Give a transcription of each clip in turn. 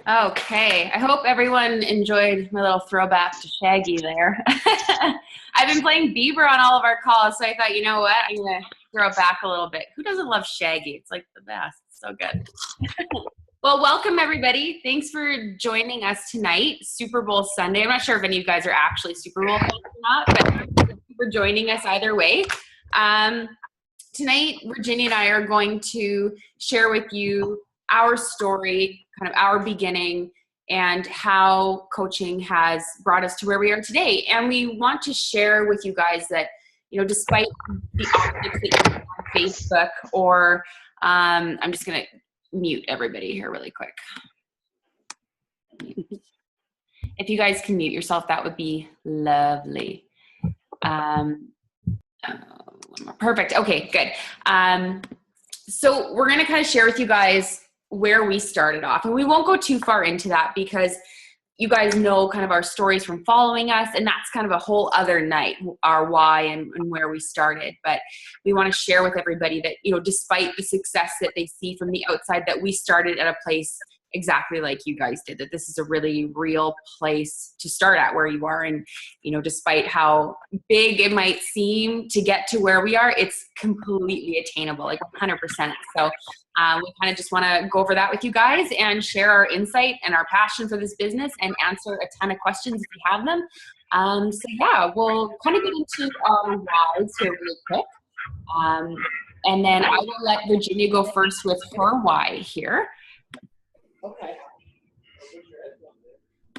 Okay, I hope everyone enjoyed my little throwback to Shaggy there. I've been playing Bieber on all of our calls, so I thought, you know what, I'm going to throw it back a little bit. Who doesn't love Shaggy? It's like the best. It's so good. Well, welcome everybody. Thanks for joining us tonight, Super Bowl Sunday. I'm not sure if any of you guys are actually Super Bowl fans or not, but thank you for joining us either way. Tonight, Virginia and I are going to share with you our story, kind of our beginning, and how coaching has brought us to where we are today. And we want to share with you guys that, you know, despite the optics that you see on Facebook or I'm just going to mute everybody here really quick. If you guys can mute yourself, that would be lovely. Perfect. Okay, good. So we're going to kind of share with you guys where we started off. And we won't go too far into that because you guys know kind of our stories from following us, and that's kind of a whole other night, our why and where we started. But we want to share with everybody that, you know, despite the success that they see from the outside, that we started at a place exactly like you guys did, that this is a really real place to start at where you are. And, you know, despite how big it might seem to get to where we are, it's completely attainable, like 100%. So we kind of just want to go over that with you guys and share our insight and our passion for this business and answer a ton of questions if you have them. So yeah, we'll kind of get into our whys here really quick. And then I will let Virginia go first with her why here. Okay.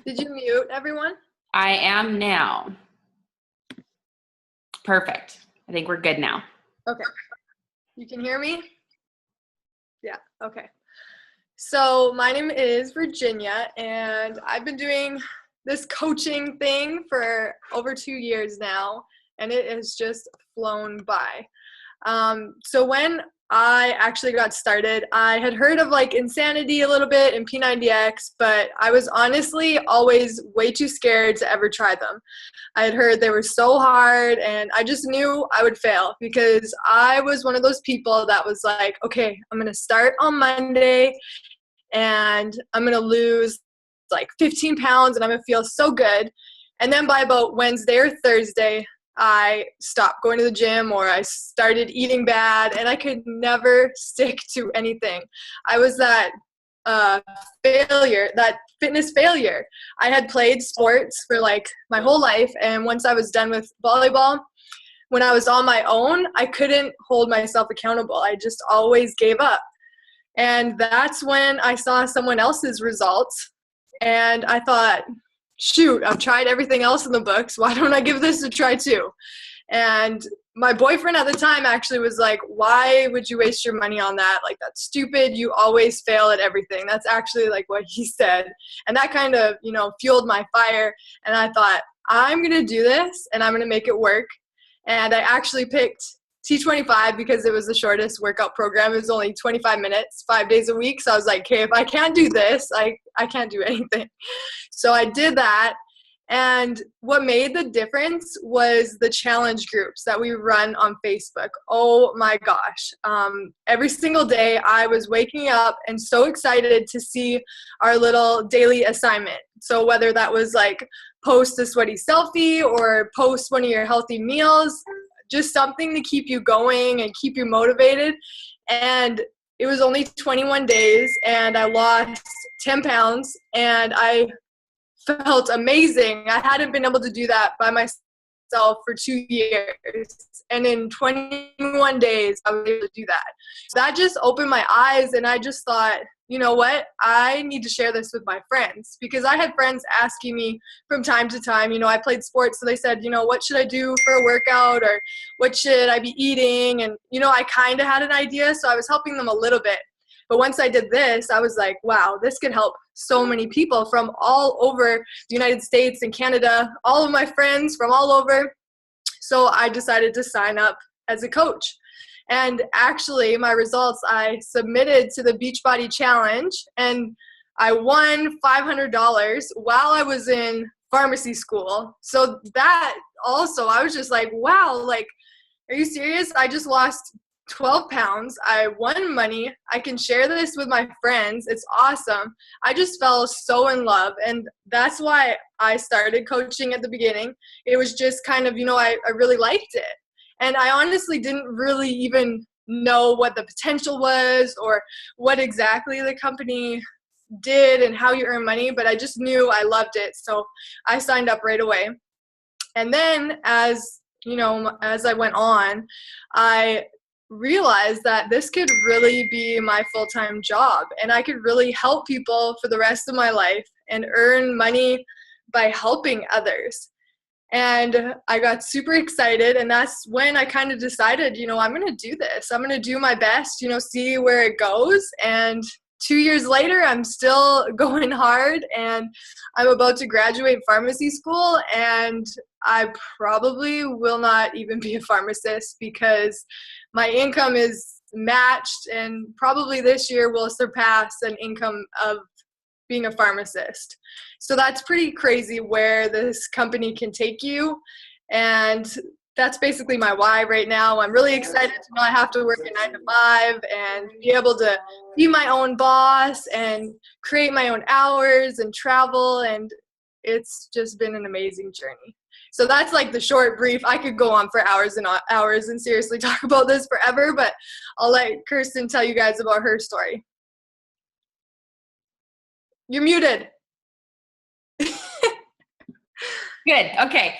Did you mute everyone? I am now. Perfect. I think we're good now. Okay. You can hear me? Yeah, okay. So my name is Virginia, and I've been doing this coaching thing for over 2 years now, and it has just flown by. So when I actually got started, I had heard of like Insanity a little bit and P90X, but I was honestly always way too scared to ever try them. I had heard they were so hard, and I just knew I would fail because I was one of those people that was like, okay, I'm going to start on Monday and I'm going to lose like 15 pounds and I'm going to feel so good. And then by about Wednesday or Thursday, I stopped going to the gym or I started eating bad, and I could never stick to anything. I was that failure, that fitness failure. I had played sports for like my whole life, and once I was done with volleyball, when I was on my own, I couldn't hold myself accountable. I just always gave up. And that's when I saw someone else's results, and I thought, shoot, I've tried everything else in the books. Why don't I give this a try too? And my boyfriend at the time actually was like, why would you waste your money on that? Like, that's stupid. You always fail at everything. That's actually like what he said. And that kind of, you know, fueled my fire. And I thought, I'm going to do this and I'm going to make it work. And I actually picked T25 because it was the shortest workout program. It was only 25 minutes, 5 days a week. So I was like, okay, if I can't do this, I can't do anything. So I did that. And what made the difference was the challenge groups that we run on Facebook. Oh my gosh. Every single day I was waking up and so excited to see our little daily assignment. So whether that was like post a sweaty selfie or post one of your healthy meals, just something to keep you going and keep you motivated. And it was only 21 days and I lost 10 pounds and I felt amazing. I hadn't been able to do that by myself for 2 years. And in 21 days, I was able to do that. So that just opened my eyes, and I just thought, you know what? I need to share this with my friends, because I had friends asking me from time to time, you know, I played sports. So they said, you know, what should I do for a workout, or what should I be eating? And, you know, I kind of had an idea. So I was helping them a little bit. But once I did this, I was like, wow, this could help so many people from all over the United States and Canada, all of my friends from all over. So I decided to sign up as a coach. And actually, my results, I submitted to the Beachbody Challenge, and I won $500 while I was in pharmacy school. So that also, I was just like, wow, like, are you serious? I just lost 12 pounds. I won money. I can share this with my friends. It's awesome. I just fell so in love. And that's why I started coaching at the beginning. It was just kind of, I really liked it. And I honestly didn't really even know what the potential was or what exactly the company did and how you earn money, but I just knew I loved it. So I signed up right away. And then as I went on, I realized that this could really be my full-time job and I could really help people for the rest of my life and earn money by helping others. And I got super excited, and that's when I kind of decided, I'm going to do this. I'm going to do my best, see where it goes. And 2 years later, I'm still going hard, and I'm about to graduate pharmacy school, and I probably will not even be a pharmacist because my income is matched, and probably this year will surpass an income of being a pharmacist. So that's pretty crazy where this company can take you. And that's basically my why right now. I'm really excited to not have to work a 9 to 5 and be able to be my own boss and create my own hours and travel. And it's just been an amazing journey. So that's like the short brief. I could go on for hours and hours and seriously talk about this forever, but I'll let Kyrstin tell you guys about her story. You're muted. Good. Okay.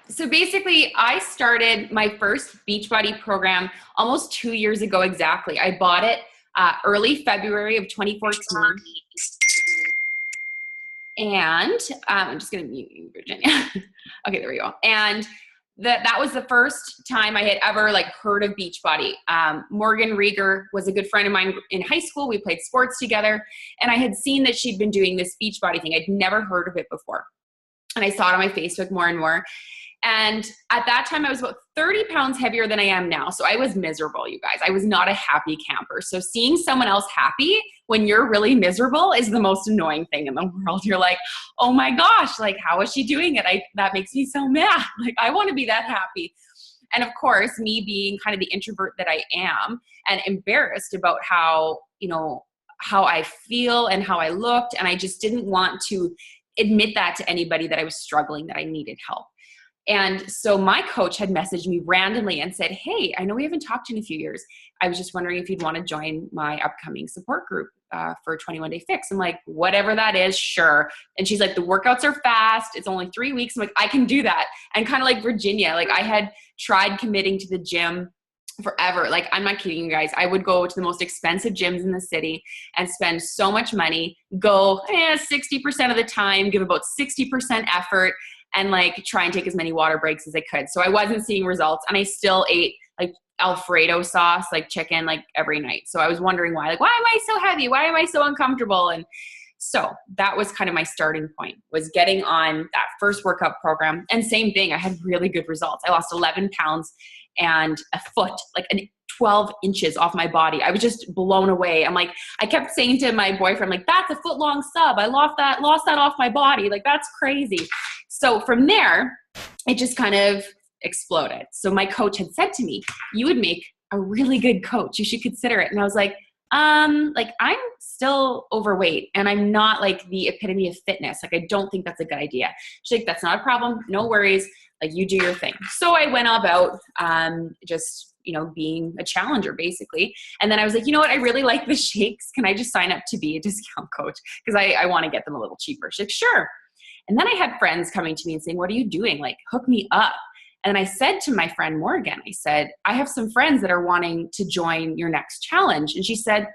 So basically, I started my first Beachbody program almost 2 years ago exactly. I bought it early February of 2014. And I'm just going to mute you, Virginia. Okay, there we go. And that was the first time I had ever heard of Beachbody. Morgan Rieger was a good friend of mine in high school. We played sports together, and I had seen that she'd been doing this Beachbody thing. I'd never heard of it before. And I saw it on my Facebook more and more. And at that time, I was about 30 pounds heavier than I am now. So I was miserable, you guys. I was not a happy camper. So seeing someone else happy when you're really miserable is the most annoying thing in the world. You're like, oh my gosh, how is she doing it? That makes me so mad. I want to be that happy. And of course, me being kind of the introvert that I am and embarrassed about how I feel and how I looked. And I just didn't want to admit that to anybody that I was struggling, that I needed help. And so my coach had messaged me randomly and said, hey, I know we haven't talked in a few years. I was just wondering if you'd want to join my upcoming support group for 21 Day Fix. I'm like, whatever that is, sure. And she's like, the workouts are fast. It's only 3 weeks. I'm like, I can do that. And kind of like Virginia, I had tried committing to the gym forever. I'm not kidding you guys. I would go to the most expensive gyms in the city and spend so much money, go 60% of the time, give about 60% effort, and try and take as many water breaks as I could. So I wasn't seeing results, and I still ate Alfredo sauce, chicken, every night. So I was wondering why, why am I so heavy? Why am I so uncomfortable? And so that was kind of my starting point, was getting on that first workout program. And same thing, I had really good results. I lost 11 pounds and a foot, 12 inches off my body. I was just blown away. I kept saying to my boyfriend, that's a foot long sub. I lost that off my body. That's crazy. So from there, it just kind of exploded. So my coach had said to me, you would make a really good coach. You should consider it. And I was like, I'm still overweight and I'm not the epitome of fitness. I don't think that's a good idea. She's like, that's not a problem. No worries. You do your thing. So I went about just being a challenger basically. And then I was like, you know what? I really like the shakes. Can I just sign up to be a discount coach? Because I want to get them a little cheaper. She's like, sure. And then I had friends coming to me and saying, what are you doing? Hook me up. And I said to my friend Morgan, I said, I have some friends that are wanting to join your next challenge. And she said,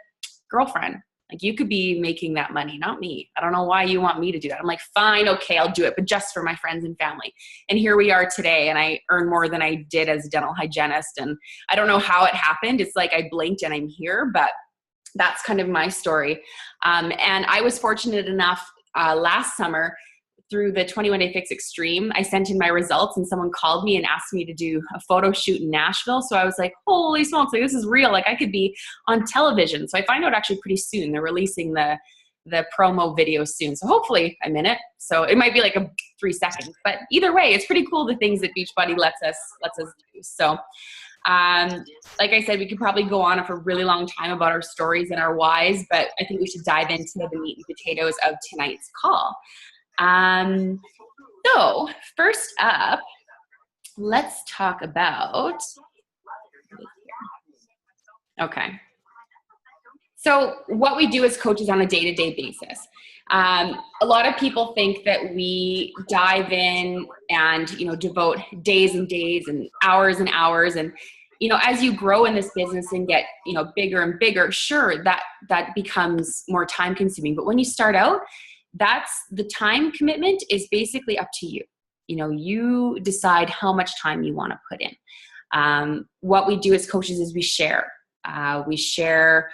girlfriend, you could be making that money, not me. I don't know why you want me to do that. I'm like, fine, okay, I'll do it, but just for my friends and family. And here we are today, and I earn more than I did as a dental hygienist. And I don't know how it happened. It's I blinked and I'm here, but that's kind of my story. And I was fortunate enough last summer through the 21 Day Fix Extreme, I sent in my results and someone called me and asked me to do a photo shoot in Nashville. So I was like, holy smokes, this is real. I could be on television. So I find out actually pretty soon. They're releasing the promo video soon. So hopefully I'm in it. So it might be a 3 seconds, but either way, it's pretty cool the things that Beachbody lets us do. So Like I said, we could probably go on for a really long time about our stories and our whys, but I think we should dive into the meat and potatoes of tonight's call. So first up, let's talk about, okay. So what we do as coaches on a day-to-day basis. A lot of people think that we dive in and, devote days and days and hours, and, as you grow in this business and get, bigger and bigger, sure, that becomes more time consuming. But when you start out, that's the time commitment is basically up to you. You decide how much time you want to put in. What we do as coaches is we share. We share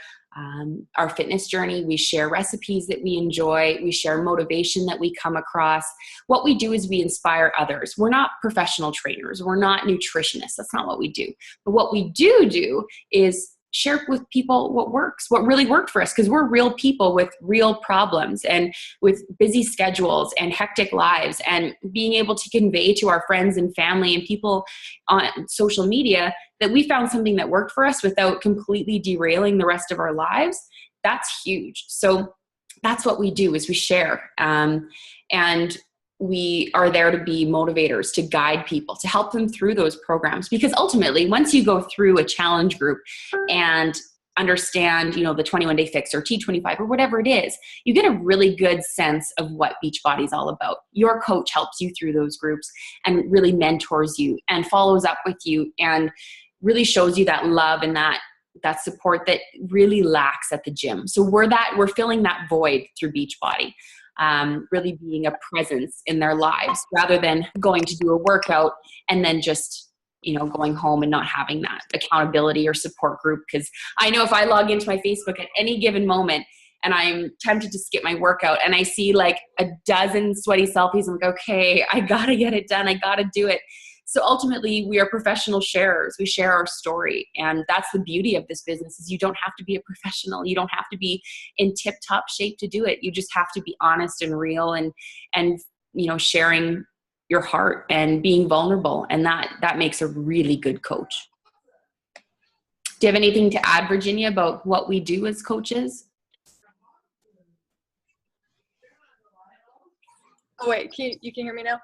our fitness journey. We share recipes that we enjoy. We share motivation that we come across. What we do is we inspire others. We're not professional trainers. We're not nutritionists. That's not what we do. But what we do is share with people what works, what really worked for us, because we're real people with real problems and with busy schedules and hectic lives, and being able to convey to our friends and family and people on social media that we found something that worked for us without completely derailing the rest of our lives. That's huge. So that's what we do is we share. And we are there to be motivators, to guide people, to help them through those programs. Because ultimately, once you go through a challenge group and understand, the 21-day fix or T25 or whatever it is, you get a really good sense of what Beachbody is all about. Your coach helps you through those groups and really mentors you and follows up with you and really shows you that love and that support that really lacks at the gym. So we're filling that void through Beachbody. Really being a presence in their lives rather than going to do a workout and then just, going home and not having that accountability or support group. Because I know if I log into my Facebook at any given moment and I'm tempted to skip my workout and I see like a dozen sweaty selfies, I'm like, okay, I got to get it done. I got to do it. So ultimately, we are professional sharers. We share our story. And that's the beauty of this business is you don't have to be a professional. You don't have to be in tip-top shape to do it. You just have to be honest and real and sharing your heart and being vulnerable. And that makes a really good coach. Do you have anything to add, Virginia, about what we do as coaches? Oh wait, you can hear me now?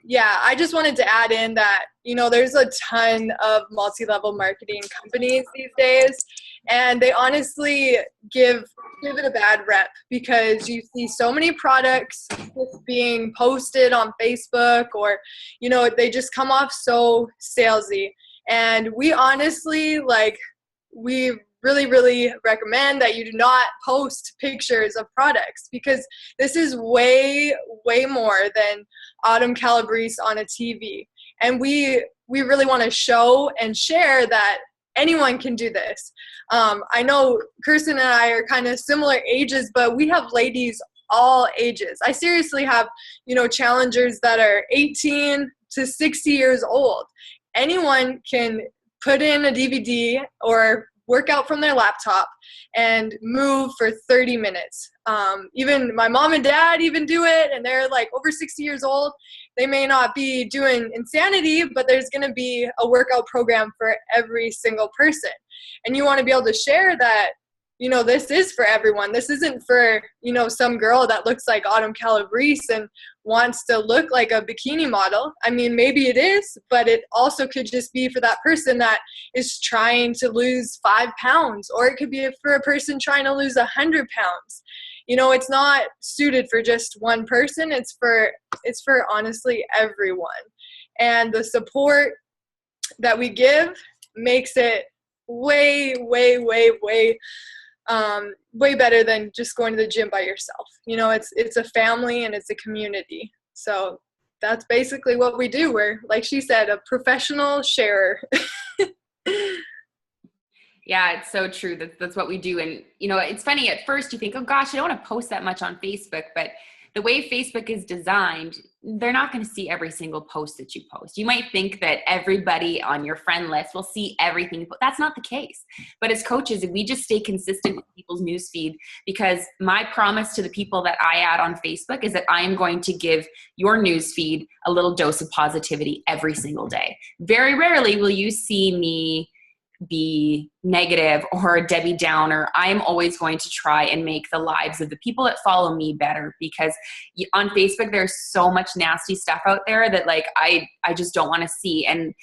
Yeah, I just wanted to add in that, there's a ton of multi-level marketing companies these days, and they honestly give it a bad rep because you see so many products being posted on Facebook or, they just come off so salesy. And we honestly, we really, really recommend that you do not post pictures of products because this is way, way more than Autumn Calabrese on a TV. And we really want to show and share that anyone can do this. I know Kyrstin and I are kind of similar ages, but we have ladies all ages. I seriously have, challengers that are 18 to 60 years old. Anyone can put in a DVD or work out from their laptop and move for 30 minutes. Even my mom and dad even do it, and they're like over 60 years old. They may not be doing insanity, but there's going to be a workout program for every single person. And you want to be able to share that, this is for everyone. This isn't for, some girl that looks like Autumn Calabrese and wants to look like a bikini model. I mean, maybe it is, but it also could just be for that person that is trying to lose 5 pounds, or it could be for a person trying to lose 100 pounds. It's not suited for just one person. It's for honestly everyone. And the support that we give makes it way, way, way, way way better than just going to the gym by yourself. It's a family and it's a community. So that's basically what we do. We're, like she said, a professional sharer. Yeah, it's so true. That's what we do. And, it's funny at first you think, oh gosh, I don't want to post that much on Facebook, but the way Facebook is designed, they're not going to see every single post that you post. You might think that everybody on your friend list will see everything, but that's not the case. But as coaches, if we just stay consistent with people's newsfeed, because my promise to the people that I add on Facebook is that I am going to give your newsfeed a little dose of positivity every single day. Very rarely will you see me be negative or a Debbie Downer. I'm always going to try and make the lives of the people that follow me better, because on Facebook, there's so much nasty stuff out there that like, I just don't want to see. And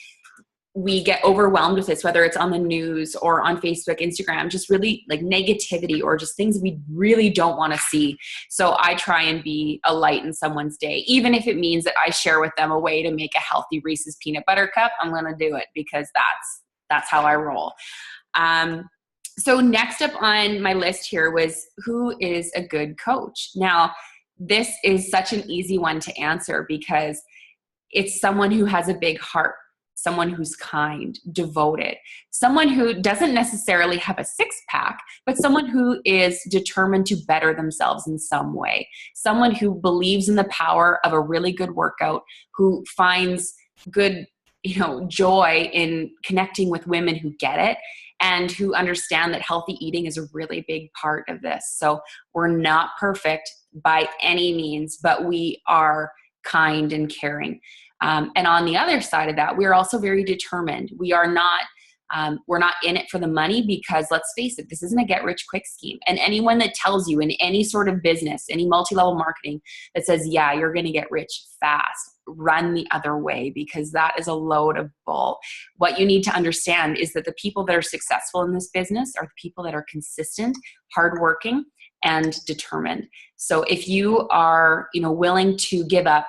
we get overwhelmed with this, whether it's on the news or on Facebook, Instagram, just really like negativity or just things we really don't want to see. So I try and be a light in someone's day, even if it means that I share with them a way to make a healthy Reese's peanut butter cup. I'm going to do it because that's how I roll. So next up on my list here was, who is a good coach? Now, this is such an easy one to answer because it's someone who has a big heart, someone who's kind, devoted, someone who doesn't necessarily have a six-pack, but someone who is determined to better themselves in some way, someone who believes in the power of a really good workout, who finds good joy in connecting with women who get it and who understand that healthy eating is a really big part of this. So we're not perfect by any means, but we are kind and caring. And on the other side of that, we're also very determined. We are not, we're not in it for the money, because let's face it, this isn't a get rich quick scheme. And anyone that tells you in any sort of business, any multi-level marketing that says, yeah, you're going to get rich fast, run the other way, because that is a load of bull. What you need to understand is that the people that are successful in this business are the people that are consistent, hardworking, and determined. So if you are, willing to give up,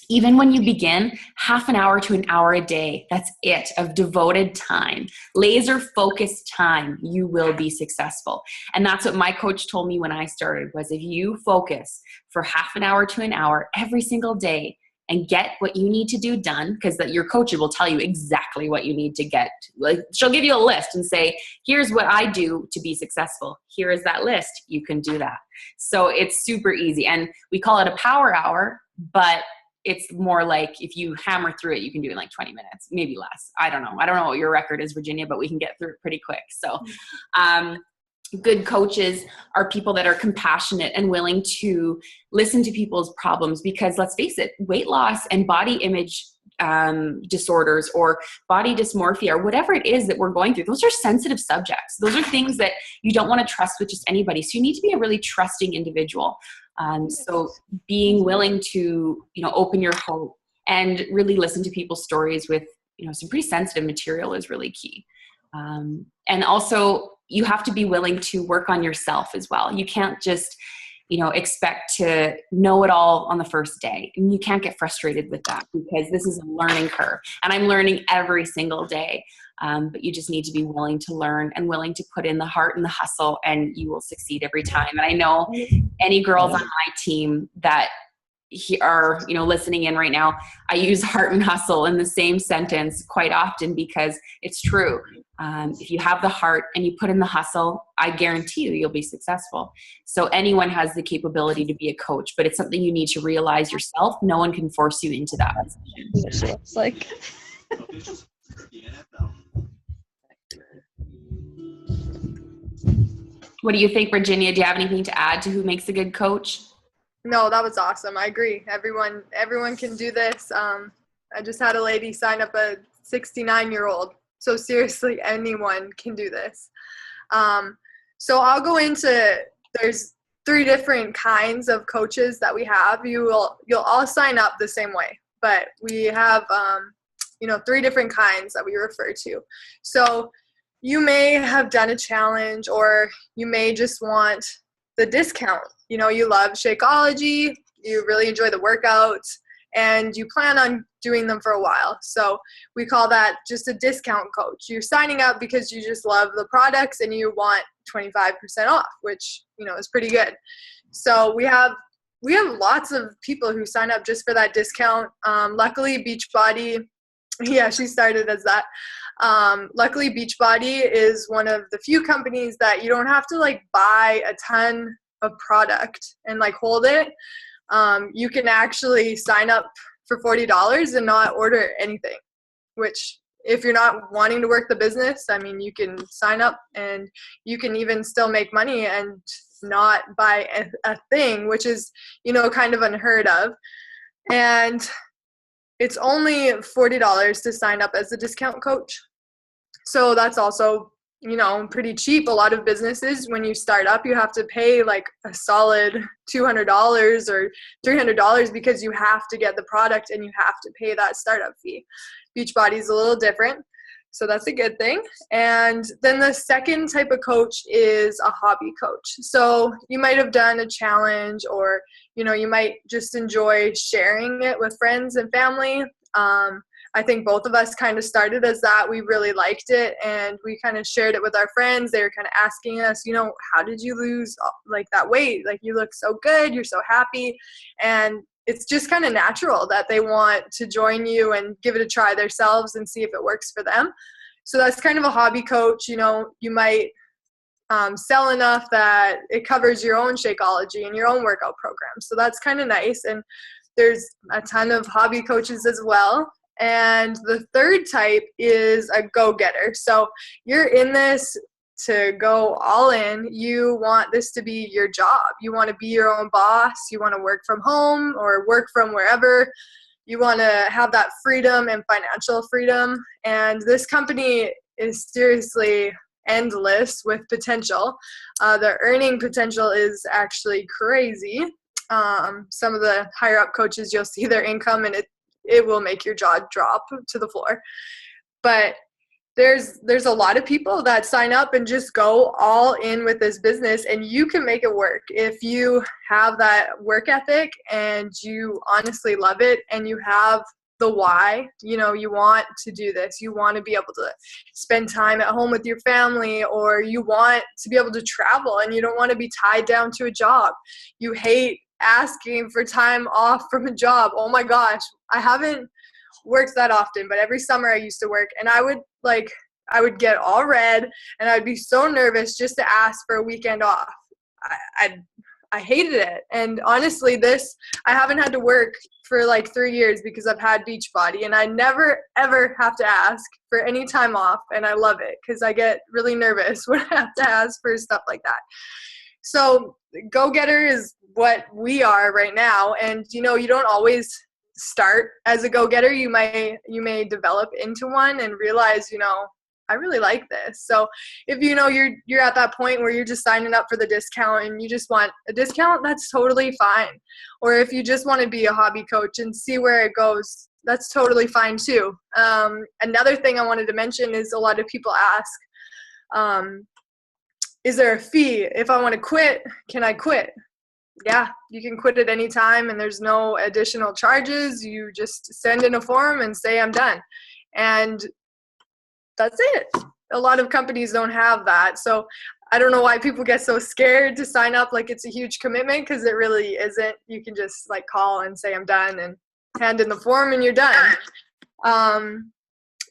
even when you begin, half an hour to an hour a day, that's it, of devoted time, laser focused time, you will be successful. And that's what my coach told me when I started, was if you focus for half an hour to an hour every single day and get what you need to do done, because your coach will tell you exactly what you need to get. Like, she'll give you a list and say, here's what I do to be successful. Here is that list. You can do that. So it's super easy. And we call it a power hour, but it's more like if you hammer through it, you can do it in like 20 minutes, maybe less. I don't know. I don't know what your record is, Virginia, but we can get through it pretty quick. So good coaches are people that are compassionate and willing to listen to people's problems, because let's face it, weight loss and body image disorders or body dysmorphia or whatever it is that we're going through, those are sensitive subjects. Those are things that you don't want to trust with just anybody. So you need to be a really trusting individual. So being willing to, open your heart and really listen to people's stories with, some pretty sensitive material is really key. And also you have to be willing to work on yourself as well. You can't just, expect to know it all on the first day. And you can't get frustrated with that, because this is a learning curve and I'm learning every single day. But you just need to be willing to learn and willing to put in the heart and the hustle, and you will succeed every time. And I know any girls on my team that are, listening in right now, I use heart and hustle in the same sentence quite often, because it's true. If you have the heart and you put in the hustle, I guarantee you'll be successful. So anyone has the capability to be a coach, but it's something you need to realize yourself. No one can force you into that position. It's like What do you think, Virginia? Do you have anything to add to who makes a good coach? No, that was awesome. I agree. Everyone can do this. I just had a lady sign up, a 69-year-old. So seriously, anyone can do this. So I'll go into, there's 3 different kinds of coaches that we have. You'll all sign up the same way, but we have, 3 different kinds that we refer to. So you may have done a challenge, or you may just want the discount. You love Shakeology, you really enjoy the workouts, and you plan on doing them for a while. So we call that just a discount coach. You're signing up because you just love the products and you want 25% off, which, is pretty good. So we have lots of people who sign up just for that discount. Luckily, Beachbody, yeah, she started as that. Luckily, Beachbody is one of the few companies that you don't have to buy a ton of product and hold it. you can actually sign up for $40 and not order anything, which if you're not wanting to work the business, I mean, you can sign up and you can even still make money and not buy a thing, which is, kind of unheard of. And it's only $40 to sign up as a discount coach. So that's also, pretty cheap. A lot of businesses, when you start up, you have to pay like a solid $200 or $300 because you have to get the product and you have to pay that startup fee. Beachbody is a little different, so that's a good thing. And then the second type of coach is a hobby coach. So you might have done a challenge, or you might just enjoy sharing it with friends and family. I think both of us kind of started as that. We really liked it, and we kind of shared it with our friends. They were kind of asking us, how did you lose like that weight? Like, you look so good, you're so happy. And it's just kind of natural that they want to join you and give it a try themselves and see if it works for them. So that's kind of a hobby coach. You might sell enough that it covers your own Shakeology and your own workout program. So that's kind of nice. And there's a ton of hobby coaches as well. And the third type is a go-getter. So you're in this to go all in. You want this to be your job. You want to be your own boss. You want to work from home or work from wherever. You want to have that freedom and financial freedom. And this company is seriously endless with potential. The earning potential is actually crazy. Some of the higher up coaches, you'll see their income and it will make your jaw drop to the floor. But there's a lot of people that sign up and just go all in with this business, and you can make it work if you have that work ethic and you honestly love it and you have the why. You want to do this. You want to be able to spend time at home with your family, or you want to be able to travel and you don't want to be tied down to a job. You hate asking for time off from a job. Oh my gosh, I haven't worked that often, but every summer I used to work, and I would get all red and I'd be so nervous just to ask for a weekend off. I hated it. And honestly, I haven't had to work for like 3 years because I've had Beachbody, and I never ever have to ask for any time off, and I love it because I get really nervous when I have to ask for stuff like that. So go-getter is what we are right now. And, you don't always start as a go-getter. You may develop into one and realize, I really like this. So if you're at that point where you're just signing up for the discount and you just want a discount, that's totally fine. Or if you just want to be a hobby coach and see where it goes, that's totally fine too. Another thing I wanted to mention is a lot of people ask, is there a fee? If I want to quit, can I quit? Yeah, you can quit at any time, and there's no additional charges. You just send in a form and say, I'm done. And that's it. A lot of companies don't have that. So I don't know why people get so scared to sign up like it's a huge commitment, because it really isn't. You can just like call and say, I'm done, and hand in the form and you're done.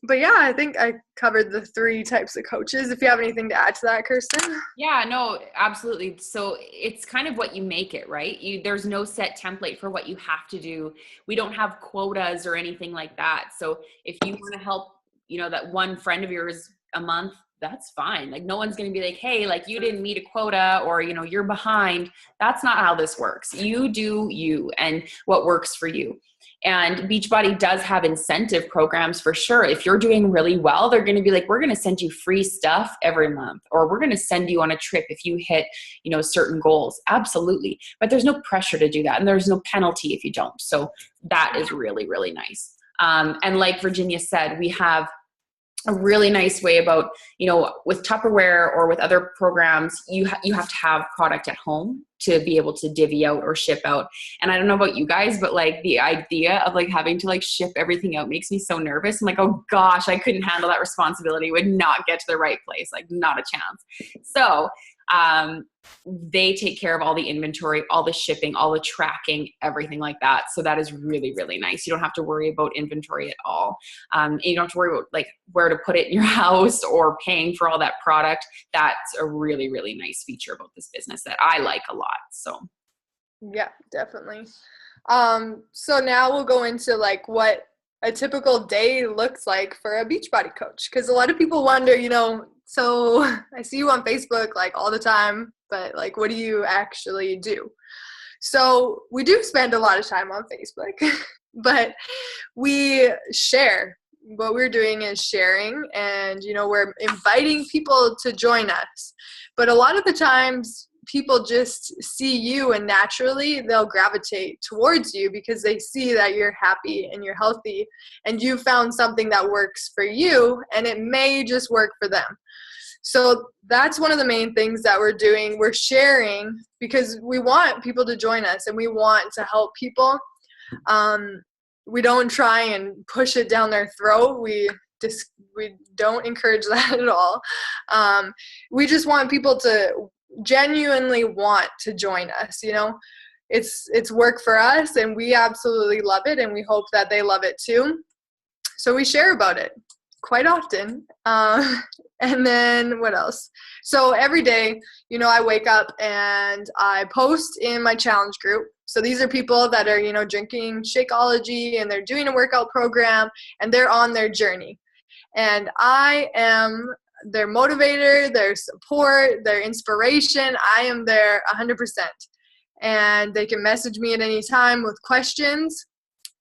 But yeah, I think I covered the 3 types of coaches. If you have anything to add to that, Kyrstin. Yeah, no, absolutely. So it's kind of what you make it, right? There's no set template for what you have to do. We don't have quotas or anything like that. So if you want to help, that one friend of yours a month, that's fine. Like, no one's going to be like, hey, like, you didn't meet a quota, or, you're behind. That's not how this works. You do you and what works for you. And Beachbody does have incentive programs for sure. If you're doing really well, they're going to be like, we're going to send you free stuff every month, or we're going to send you on a trip if you hit, certain goals. Absolutely. But there's no pressure to do that. And there's no penalty if you don't. So that is really, really nice. And like Virginia said, we have a really nice way about, with Tupperware or with other programs, you have to have product at home to be able to divvy out or ship out. And I don't know about you guys, but like the idea of like having to like ship everything out makes me so nervous. I'm like, oh gosh, I couldn't handle that responsibility. Would not get to the right place. Like, not a chance. So they take care of all the inventory, all the shipping, all the tracking, everything like that. So that is really, really nice. You don't have to worry about inventory at all. And you don't have to worry about like where to put it in your house or paying for all that product. That's a really, really nice feature about this business that I like a lot. So Yeah, definitely. So now we'll go into like what a typical day looks like for a Beachbody coach. Because a lot of people wonder, so I see you on Facebook like all the time, but like, what do you actually do? So we do spend a lot of time on Facebook, but we share. What we're doing is sharing, and we're inviting people to join us. But a lot of the times people just see you, and naturally they'll gravitate towards you because they see that you're happy and you're healthy and you found something that works for you, and it may just work for them. So that's one of the main things that we're doing. We're sharing because we want people to join us and we want to help people. We don't try and push it down their throat. We don't encourage that at all. We just want people to genuinely want to join us. It's work for us, and we absolutely love it, and we hope that they love it too. So we share about it quite often. And then what else? So every day, I wake up and I post in my challenge group. So these are people that are, drinking Shakeology, and they're doing a workout program, and they're on their journey. And I am their motivator, their support, their inspiration. I am there 100%. And they can message me at any time with questions.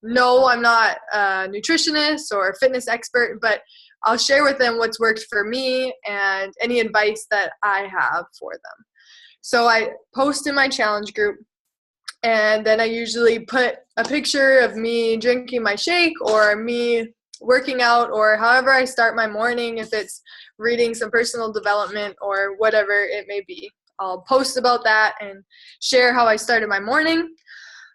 No, I'm not a nutritionist or a fitness expert, but I'll share with them what's worked for me and any advice that I have for them. So I post in my challenge group, and then I usually put a picture of me drinking my shake or me working out, or however I start my morning, if it's reading some personal development or whatever it may be. I'll post about that and share how I started my morning.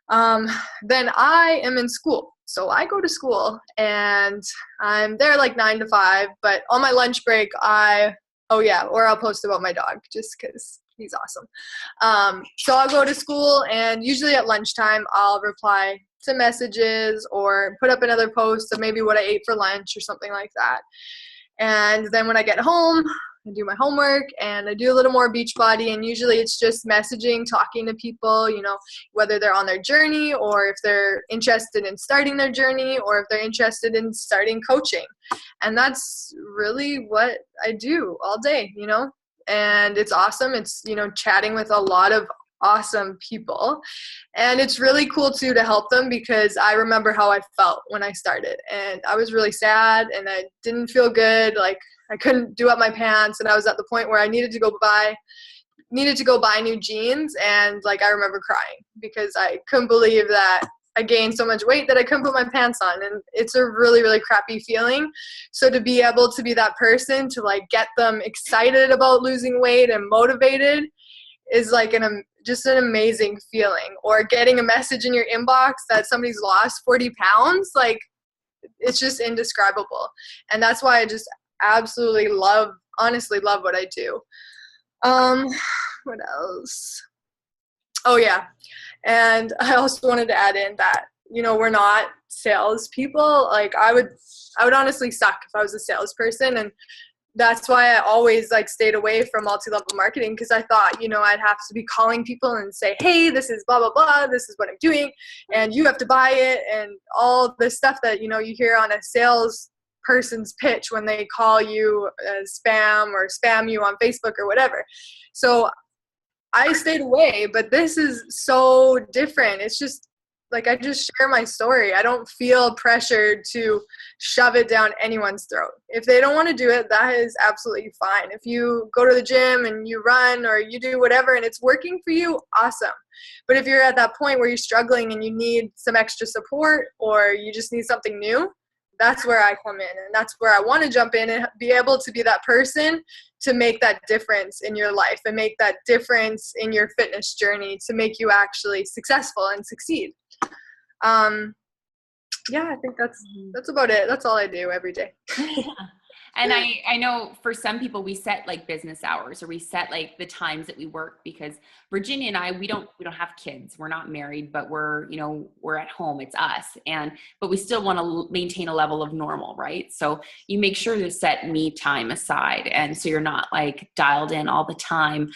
Then I am in school. So I go to school and I'm there like 9 to 5, but on my lunch break, or I'll post about my dog just because he's awesome. So I'll go to school, and usually at lunchtime, I'll reply to messages or put up another post of maybe what I ate for lunch or something like that. And then when I get home, I do my homework and I do a little more Beachbody, and usually it's just messaging, talking to people, whether they're on their journey or if they're interested in starting their journey or if they're interested in starting coaching. And that's really what I do all day, and it's awesome. It's, chatting with a lot of awesome people, and it's really cool too to help them, because I remember how I felt when I started, and I was really sad and I didn't feel good. Like I couldn't do up my pants, and I was at the point where I needed to go buy new jeans, and like I remember crying because I couldn't believe that I gained so much weight that I couldn't put my pants on, and it's a really, really crappy feeling. So to be able to be that person to like get them excited about losing weight and motivated is like just an amazing feeling. Or getting a message in your inbox that somebody's lost 40 pounds, like it's just indescribable. And that's why I just absolutely honestly love what I do. What else? Oh yeah. And I also wanted to add in that, we're not salespeople. Like I would honestly suck if I was a salesperson. And that's why I always like stayed away from multi-level marketing, because I thought, I'd have to be calling people and say, hey, this is blah, blah, blah. This is what I'm doing, and you have to buy it, and all the stuff that, you hear on a sales person's pitch when they call you spam or spam you on Facebook or whatever. So I stayed away, but this is so different. It's just like I just share my story. I don't feel pressured to shove it down anyone's throat. If they don't want to do it, that is absolutely fine. If you go to the gym and you run or you do whatever and it's working for you, awesome. But if you're at that point where you're struggling and you need some extra support or you just need something new, that's where I come in, and that's where I want to jump in and be able to be that person to make that difference in your life and make that difference in your fitness journey to make you actually successful and succeed. I think that's about it. That's all I do every day. Yeah. And I know for some people we set like business hours, or we set like the times that we work, because Virginia and I, we don't have kids. We're not married, but we're at home. It's us. But we still want to maintain a level of normal, right? So you make sure to set me time aside. And so you're not like dialed in all the time.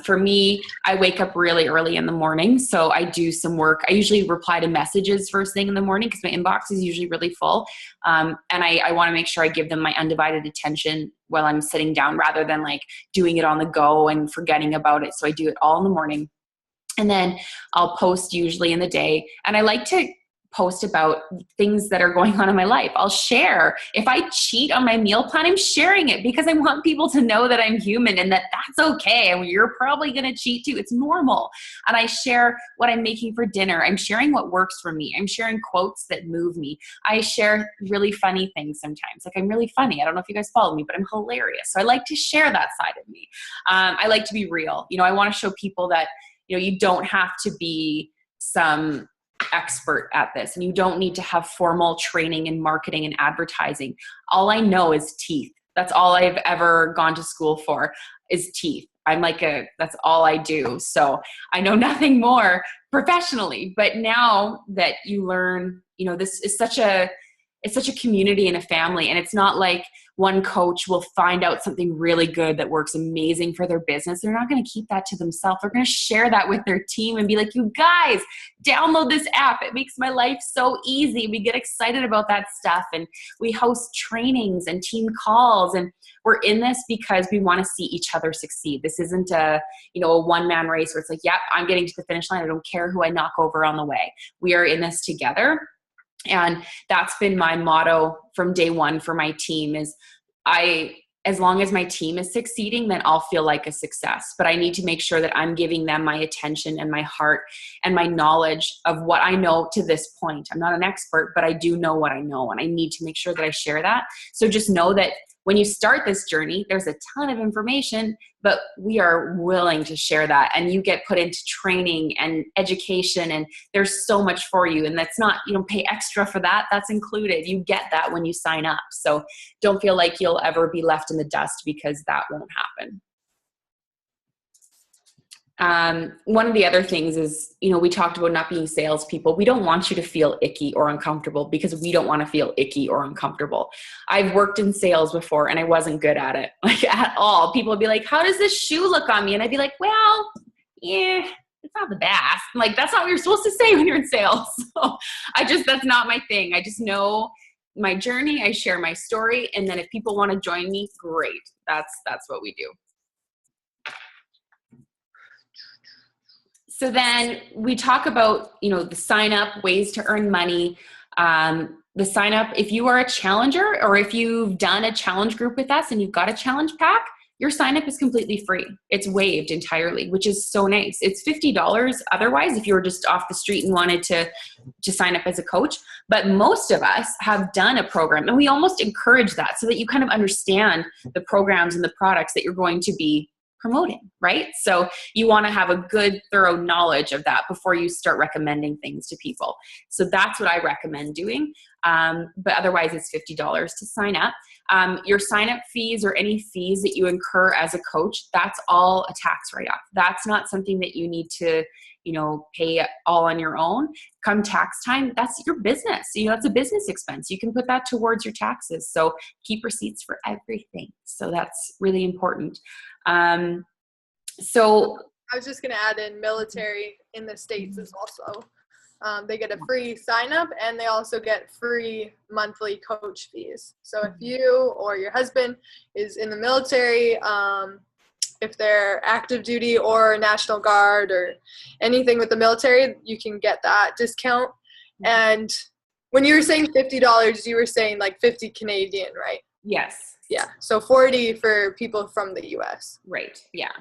For me, I wake up really early in the morning. So I do some work. I usually reply to messages first thing in the morning because my inbox is usually really full. And I want to make sure I give them my undivided attention while I'm sitting down, rather than like doing it on the go and forgetting about it. So I do it all in the morning. And then I'll post usually in the day. And I like to post about things that are going on in my life. I'll share. If I cheat on my meal plan, I'm sharing it because I want people to know that I'm human and that that's okay. And you're probably going to cheat too. It's normal. And I share what I'm making for dinner. I'm sharing what works for me. I'm sharing quotes that move me. I share really funny things sometimes. Like, I'm really funny. I don't know if you guys follow me, but I'm hilarious. So I like to share that side of me. I like to be real. I want to show people that, you don't have to be some expert at this, and you don't need to have formal training in marketing and advertising. All I know is teeth. That's all I've ever gone to school for, is teeth. That's all I do. So I know nothing more professionally, but now that you learn, this is it's such a community and a family. And it's not like one coach will find out something really good that works amazing for their business. They're not going to keep that to themselves. They're going to share that with their team and be like, you guys, download this app. It makes my life so easy. We get excited about that stuff. And we host trainings and team calls. And we're in this because we want to see each other succeed. This isn't a one-man race where it's like, yeah, I'm getting to the finish line. I don't care who I knock over on the way. We are in this together. And that's been my motto from day one for my team is as long as my team is succeeding, then I'll feel like a success. But I need to make sure that I'm giving them my attention and my heart and my knowledge of what I know to this point. I'm not an expert, but I do know what I know. And I need to make sure that I share that. So just know that when you start this journey, there's a ton of information, but we are willing to share that. And you get put into training and education, and there's so much for you. And that's not, you don't pay extra for that. That's included. You get that when you sign up. So don't feel like you'll ever be left in the dust, because that won't happen. One of the other things is, we talked about not being salespeople. We don't want you to feel icky or uncomfortable, because we don't want to feel icky or uncomfortable. I've worked in sales before and I wasn't good at it, like at all. People would be like, how does this shoe look on me? And I'd be like, well, yeah, it's not the best. Like, that's not what you're supposed to say when you're in sales. So that's not my thing. I just know my journey. I share my story. And then if people want to join me, great. That's what we do. So then we talk about, the sign up, ways to earn money. The sign up, if you are a challenger, or if you've done a challenge group with us and you've got a challenge pack, your sign up is completely free. It's waived entirely, which is so nice. It's $50 otherwise if you were just off the street and wanted to sign up as a coach. But most of us have done a program, and we almost encourage that so that you kind of understand the programs and the products that you're going to be promoting, right? So you want to have a good, thorough knowledge of that before you start recommending things to people. So that's what I recommend doing. But otherwise, it's $50 to sign up. Your sign-up fees, or any fees that you incur as a coach, that's all a tax write-off. That's not something that you need to, pay all on your own. Come tax time, that's your business. That's a business expense. You can put that towards your taxes. So keep receipts for everything. So that's really important. So I was just going to add in, military in the States is also, they get a free sign up, and they also get free monthly coach fees. So if you or your husband is in the military, if they're active duty or National Guard or anything with the military, you can get that discount. And when you were saying $50, you were saying like 50 Canadian, right? yes. Yeah. So 40 for people from the US. Right. Yeah.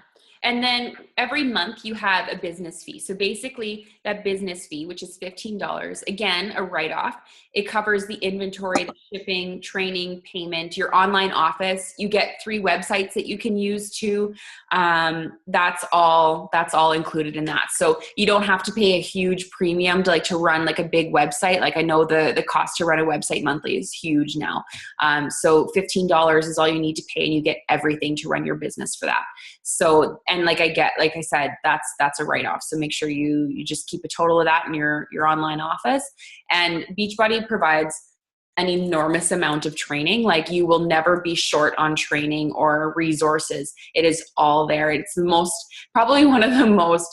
And then every month you have a business fee. So basically that business fee, which is $15, again, a write-off, it covers the inventory, the shipping, training, payment, your online office. You get 3 websites that you can use too. That's all included in that. So you don't have to pay a huge premium to run like a big website. Like I know the cost to run a website monthly is huge now. So $15 is all you need to pay, and you get everything to run your business for that. So, and like I said, that's a write-off. So make sure you just keep a total of that in your online office. And Beachbody provides an enormous amount of training. Like you will never be short on training or resources. It is all there. It's probably one of the most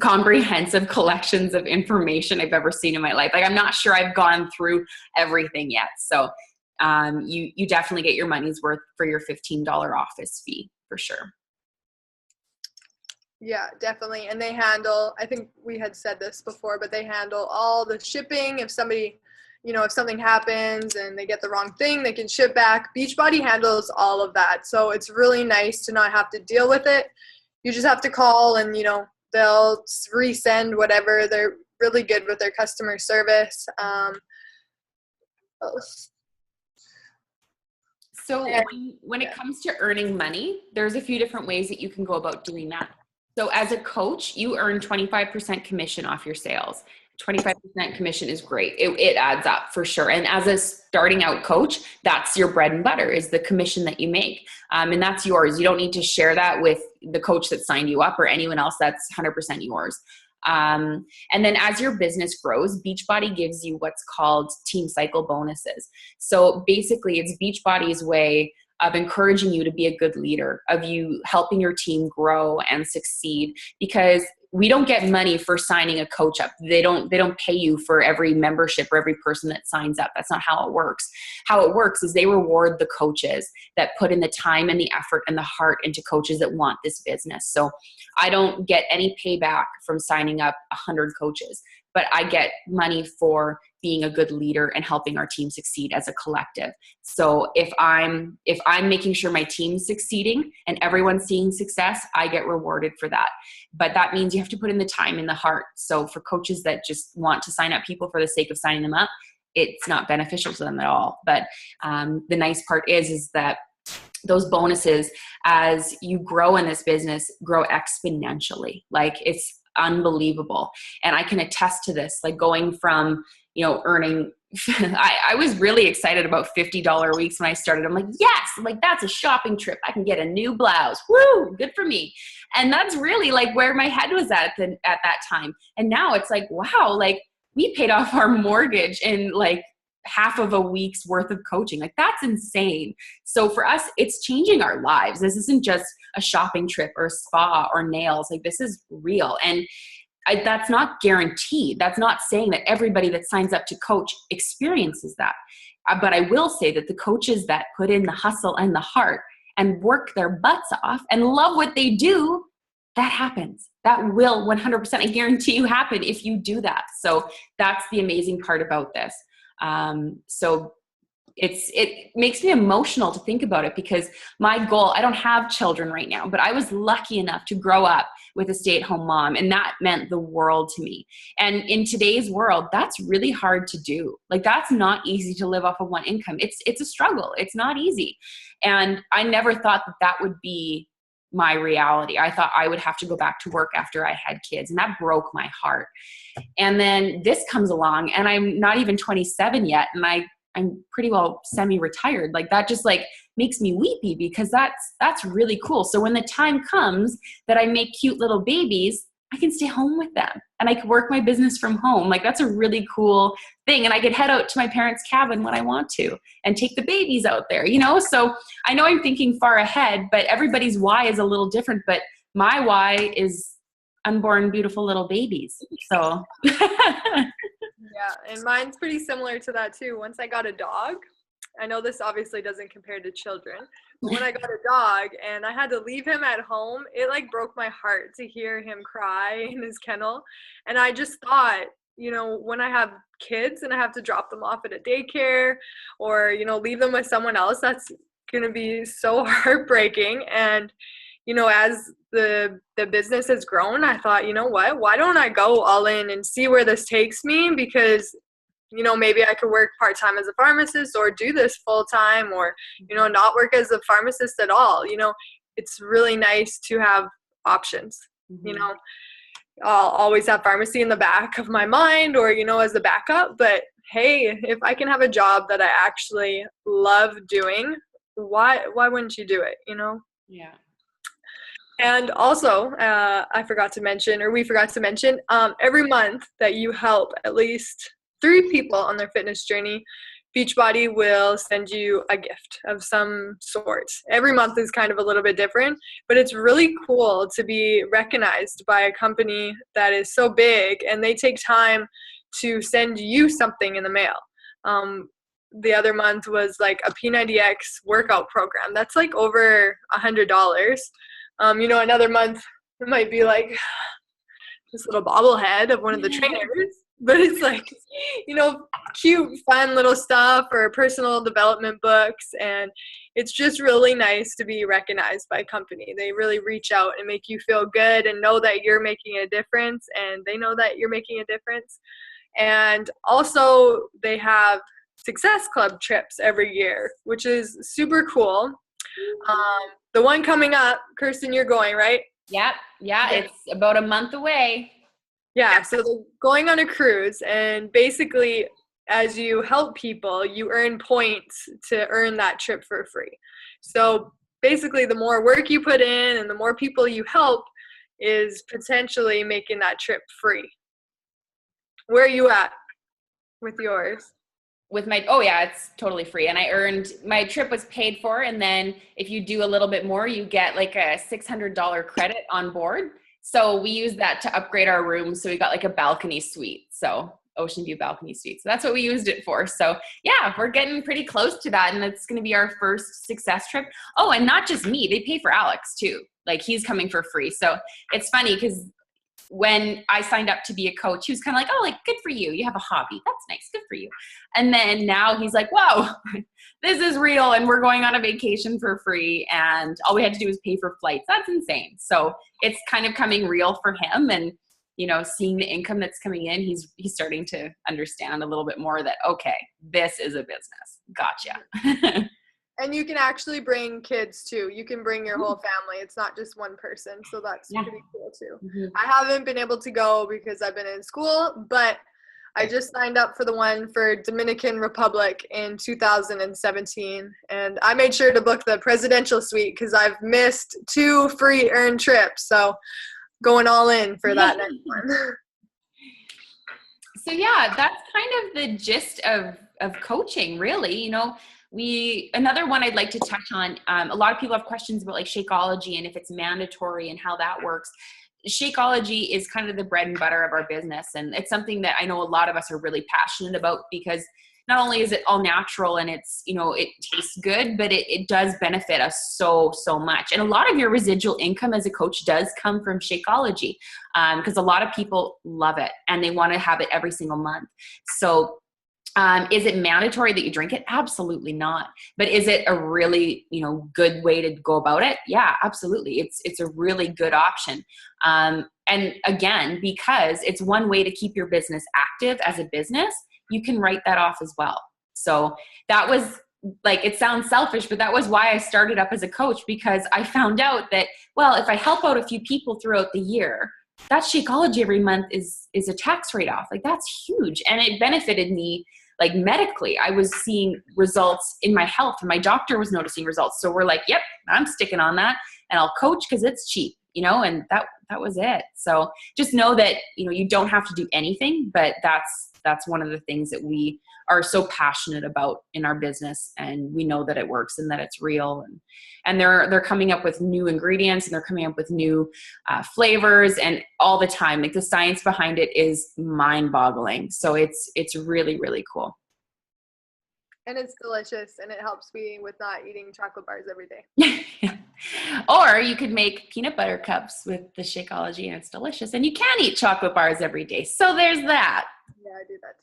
comprehensive collections of information I've ever seen in my life. Like I'm not sure I've gone through everything yet. So you definitely get your money's worth for your $15 office fee for sure. Yeah, definitely. And they handle, I think we had said this before, but they handle all the shipping. If somebody, if something happens and they get the wrong thing, they can ship back. Beachbody handles all of that. So it's really nice to not have to deal with it. You just have to call and, they'll resend whatever. They're really good with their customer service. So when it comes to earning money, there's a few different ways that you can go about doing that. So as a coach, you earn 25% commission off your sales. 25% commission is great. It adds up for sure. And as a starting out coach, that's your bread and butter is the commission that you make. And that's yours. You don't need to share that with the coach that signed you up or anyone else. That's 100% yours. And then as your business grows, Beachbody gives you what's called team cycle bonuses. So basically it's Beachbody's way of encouraging you to be a good leader, of you helping your team grow and succeed, because we don't get money for signing a coach up. They don't pay you for every membership or every person that signs up. That's not how it works. How it works is they reward the coaches that put in the time and the effort and the heart into coaches that want this business. So I don't get any payback from signing up 100 coaches, but I get money for being a good leader and helping our team succeed as a collective. So if I'm making sure my team's succeeding and everyone's seeing success, I get rewarded for that. But that means you have to put in the time and the heart. So for coaches that just want to sign up people for the sake of signing them up, it's not beneficial to them at all. But the nice part is that those bonuses, as you grow in this business, grow exponentially. Like it's unbelievable. And I can attest to this, like going from, earning, I was really excited about $50 weeks when I started. I'm like, yes, that's a shopping trip. I can get a new blouse. Woo, good for me. And that's really like where my head was at that time. And now it's like, wow, like we paid off our mortgage in like half of a week's worth of coaching. Like that's insane. So for us, it's changing our lives. This isn't just a shopping trip or a spa or nails. Like this is real. And that's not guaranteed. That's not saying that everybody that signs up to coach experiences that. But I will say that the coaches that put in the hustle and the heart and work their butts off and love what they do, that happens. That will 100%, I guarantee you, happen if you do that. So that's the amazing part about this. So it makes me emotional to think about it, because my goal, I don't have children right now, but I was lucky enough to grow up with a stay-at-home mom, and that meant the world to me. And in today's world, that's really hard to do. Like that's not easy to live off of one income. It's a struggle. It's not easy. And I never thought that would be my reality. I thought I would have to go back to work after I had kids, and that broke my heart. And then this comes along, and I'm not even 27 yet, and I'm pretty well semi-retired. Like that just like makes me weepy, because that's really cool. So when the time comes that I make cute little babies, I can stay home with them and I can work my business from home. Like that's a really cool thing. And I could head out to my parents' cabin when I want to and take the babies out there, So I know I'm thinking far ahead, but everybody's why is a little different. But my why is unborn, beautiful little babies. So yeah, and mine's pretty similar to that too. Once I got a dog, I know this obviously doesn't compare to children, but when I got a dog and I had to leave him at home, it like broke my heart to hear him cry in his kennel. And I just thought, when I have kids and I have to drop them off at a daycare or, leave them with someone else, that's going to be so heartbreaking. And as the business has grown, I thought, you know what, why don't I go all in and see where this takes me? Because, maybe I could work part-time as a pharmacist or do this full-time or, not work as a pharmacist at all. It's really nice to have options. I'll always have pharmacy in the back of my mind or, as a backup. But hey, if I can have a job that I actually love doing, why wouldn't you do it, Yeah. And also, we forgot to mention, every month that you help at least 3 people on their fitness journey, Beachbody will send you a gift of some sort. Every month is kind of a little bit different, but it's really cool to be recognized by a company that is so big and they take time to send you something in the mail. The other month was like a P90X workout program. That's like over $100. Another month it might be like this little bobblehead of one of the trainers, but it's like, cute, fun little stuff or personal development books. And it's just really nice to be recognized by a company. They really reach out and make you feel good and know that you're making a difference, and they know that you're making a difference. And also they have Success Club trips every year, which is super cool. The one coming up, Kyrstin, you're going, right? Yep. Yeah. It's about a month away. Yeah. So they're going on a cruise, and basically as you help people, you earn points to earn that trip for free. So basically the more work you put in and the more people you help is potentially making that trip free. Where are you at with yours? With it's totally free. And my trip was paid for. And then if you do a little bit more, you get like a $600 credit on board. So we use that to upgrade our room. So we got like a balcony suite. So ocean view balcony suite. So that's what we used it for. So yeah, we're getting pretty close to that. And it's going to be our first success trip. Oh, and not just me, they pay for Alex too. Like he's coming for free. So it's funny because when I signed up to be a coach, he was kind of like, oh, like, good for you. You have a hobby. That's nice. Good for you. And then now he's like, whoa, this is real. And we're going on a vacation for free. And all we had to do was pay for flights. That's insane. So it's kind of coming real for him. And, seeing the income that's coming in, he's starting to understand a little bit more that, okay, this is a business. Gotcha. And you can actually bring kids too. You can bring your whole family. It's not just one person. So that's pretty cool too. Mm-hmm. I haven't been able to go because I've been in school, but I just signed up for the one for Dominican Republic in 2017. And I made sure to book the presidential suite because I've missed 2 free earned trips. So going all in for that next one. So yeah, that's kind of the gist of coaching, really. Another one I'd like to touch on, a lot of people have questions about like Shakeology and if it's mandatory and how that works. Shakeology is kind of the bread and butter of our business. And it's something that I know a lot of us are really passionate about because not only is it all natural and it's, it tastes good, but it does benefit us so much. And a lot of your residual income as a coach does come from Shakeology because a lot of people love it and they want to have it every single month. So is it mandatory that you drink it? Absolutely not. But is it a really, good way to go about it? Yeah, absolutely. It's a really good option. And again, because it's one way to keep your business active as a business, you can write that off as well. So that was like, it sounds selfish, but that was why I started up as a coach, because I found out that, well, if I help out a few people throughout the year, that Shakeology every month is a tax write-off. Like that's huge. And it benefited me like medically. I was seeing results in my health and my doctor was noticing results. So we're like, yep, I'm sticking on that and I'll coach because it's cheap, and that was it. So just know that, you don't have to do anything, but that's one of the things that we are so passionate about in our business. And we know that it works and that it's real. And they're coming up with new ingredients and they're coming up with new flavors and all the time. Like the science behind it is mind boggling. So it's really, really cool. And it's delicious and it helps me with not eating chocolate bars every day. Or you could make peanut butter cups with the Shakeology and it's delicious. And you can eat chocolate bars every day. So there's that. Yeah, I do that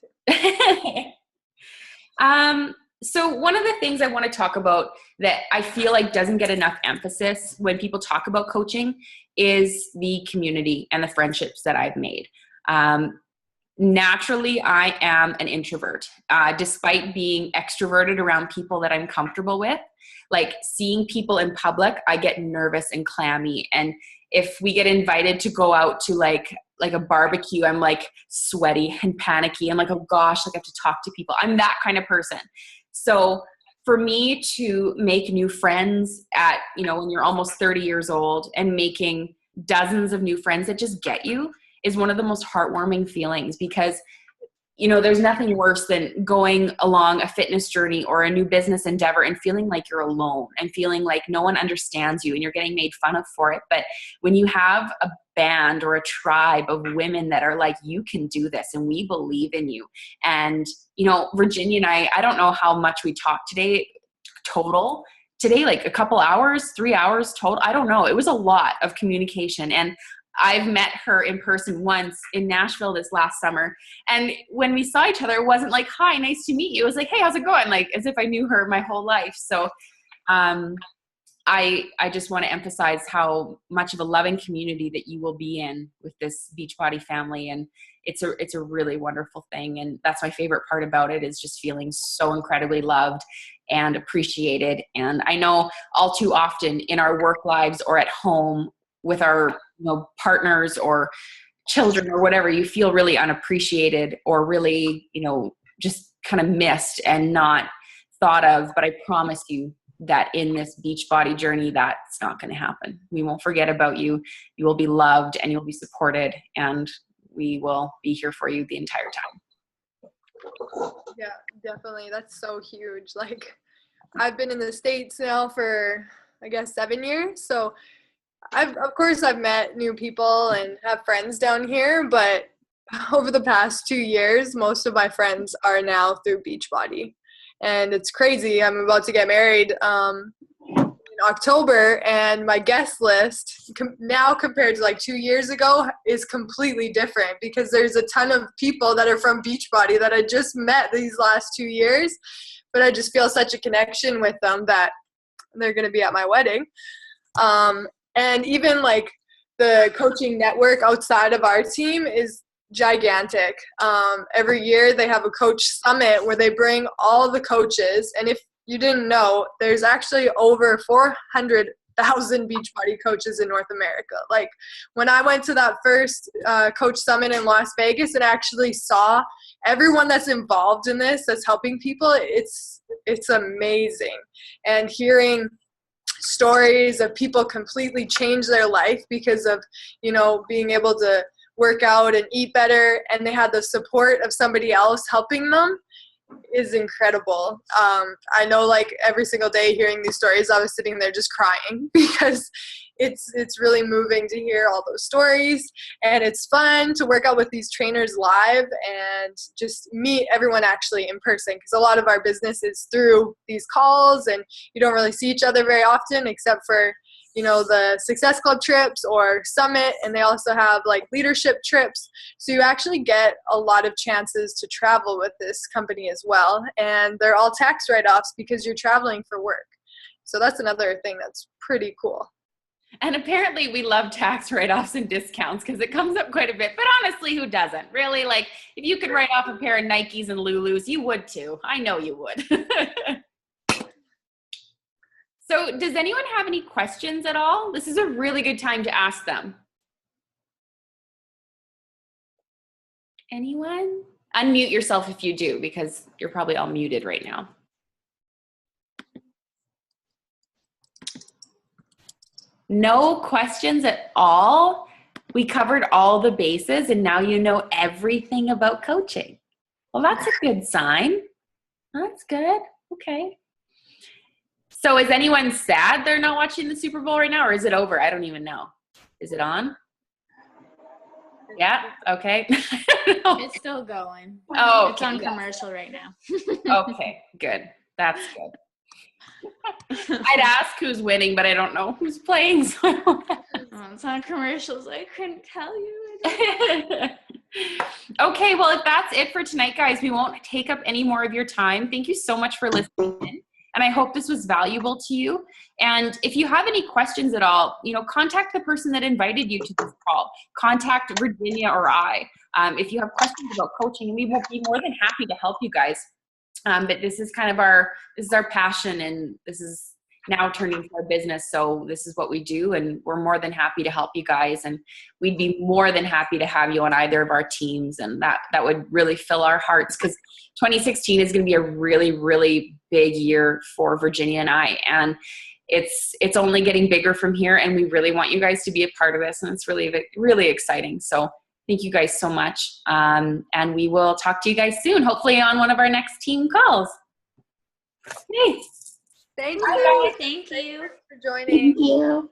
too. So one of the things I want to talk about that I feel like doesn't get enough emphasis when people talk about coaching is the community and the friendships that I've made. Naturally, I am an introvert, despite being extroverted around people that I'm comfortable with. Like seeing people in public, I get nervous and clammy. And if we get invited to go out to like a barbecue, I'm like sweaty and panicky. I'm like, oh gosh, like I have to talk to people. I'm that kind of person. So for me to make new friends at, when you're almost 30 years old and making dozens of new friends that just get you is one of the most heartwarming feelings, because there's nothing worse than going along a fitness journey or a new business endeavor and feeling like you're alone and feeling like no one understands you and you're getting made fun of for it. But when you have a band or a tribe of women that are like, you can do this and we believe in you. And, Virginia and I don't know how much we talked today, like a couple hours, 3 hours total. I don't know. It was a lot of communication. And I've met her in person once in Nashville this last summer. And when we saw each other, it wasn't like, hi, nice to meet you. It was like, hey, how's it going? Like as if I knew her my whole life. So I just want to emphasize how much of a loving community that you will be in with this Beachbody family. And it's a really wonderful thing. And that's my favorite part about it, is just feeling so incredibly loved and appreciated. And I know all too often in our work lives or at home with our partners or children or whatever, you feel really unappreciated or really, just kind of missed and not thought of. But I promise you that in this Beachbody journey, that's not going to happen. We won't forget about you. You will be loved and you'll be supported, and we will be here for you the entire time. Yeah, definitely. That's so huge. Like I've been in the States now for, I guess, 7 years. So I've met new people and have friends down here, but over the past 2 years, most of my friends are now through Beachbody. And it's crazy. I'm about to get married in October, and my guest list now compared to like 2 years ago is completely different, because there's a ton of people that are from Beachbody that I just met these last 2 years, but I just feel such a connection with them that they're going to be at my wedding. And even like the coaching network outside of our team is gigantic. Every year they have a coach summit where they bring all the coaches. And if you didn't know, there's actually over 400,000 Beachbody coaches in North America. Like when I went to that first coach summit in Las Vegas and actually saw everyone that's involved in this, that's helping people, it's amazing. And hearing stories of people completely change their life because of, being able to work out and eat better, and they had the support of somebody else helping them, is incredible. I know, like every single day hearing these stories, I was sitting there just crying because it's really moving to hear all those stories, and it's fun to work out with these trainers live and just meet everyone actually in person, because a lot of our business is through these calls and you don't really see each other very often except for the Success Club trips or Summit, and they also have like leadership trips. So you actually get a lot of chances to travel with this company as well. And they're all tax write-offs because you're traveling for work. So that's another thing that's pretty cool. And apparently we love tax write-offs and discounts because it comes up quite a bit. But honestly, who doesn't? Really, like if you could write off a pair of Nikes and Lulus, you would too. I know you would. So does anyone have any questions at all? This is a really good time to ask them. Anyone? Unmute yourself if you do, because you're probably all muted right now. No questions at all? We covered all the bases and now you know everything about coaching. Well, that's a good sign. That's good. Okay. So is anyone sad they're not watching the Super Bowl right now, or is it over? I don't even know. Is it on? Yeah. Okay. It's still going. Oh, it's on commercial right now. Okay, good. That's good. I'd ask who's winning, but I don't know who's playing. So It's on commercials. I couldn't tell you. Okay, well, if that's it for tonight, guys, we won't take up any more of your time. Thank you so much for listening in. And I hope this was valuable to you. And if you have any questions at all, contact the person that invited you to this call. Contact Virginia or I. If you have questions about coaching, we will be more than happy to help you guys. But this is kind of our passion, and this is now turned into our business. So this is what we do, and we're more than happy to help you guys. And we'd be more than happy to have you on either of our teams. And that would really fill our hearts, because 2016 is going to be a really, really big year for Virginia and I. And it's only getting bigger from here. And we really want you guys to be a part of this. And it's really, really exciting. So thank you guys so much. And we will talk to you guys soon, hopefully on one of our next team calls. Okay. Thank Bye, you. guys. Thank you for joining. you.